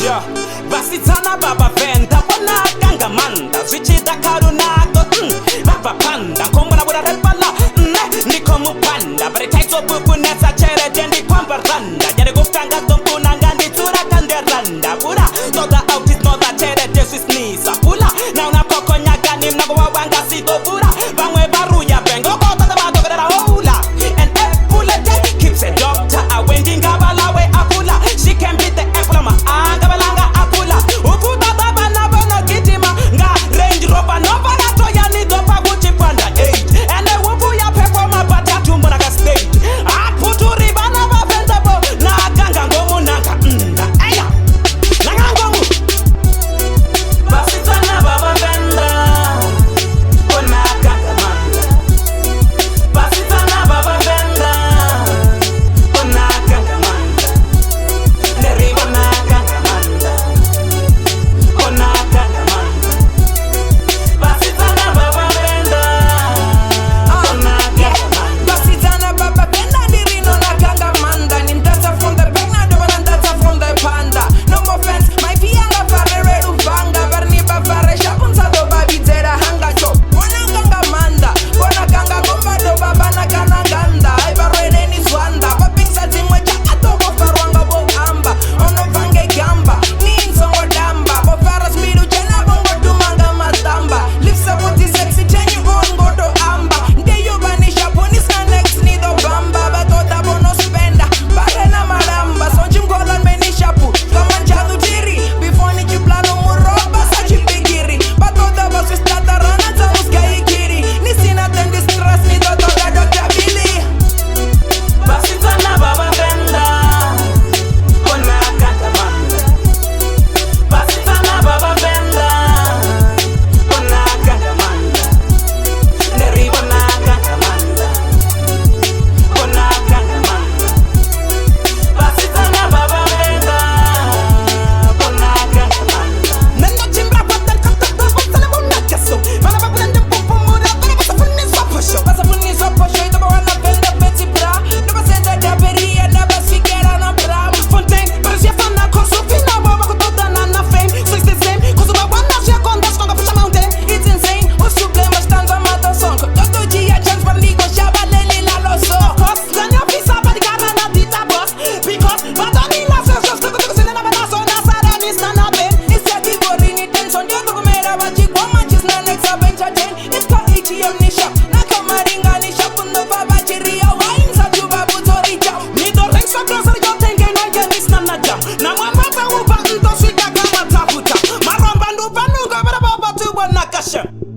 Yeah, vasitsana baba venda bona kanga manda zvichida karunako baba panda kombona bora repala niko mupanda but it takes up kunetsa chere ndi kwamba randa yare kufanga tompuna ngandi tura kande randa bura toda out is not that chere this is nisa pula na una kokonya gani mnago wanga sito bura bangwe baruya bengo kota da madogera hola and pula take keeps a doctor awending abalawe apula she can be the apple of my eye. Nakasha.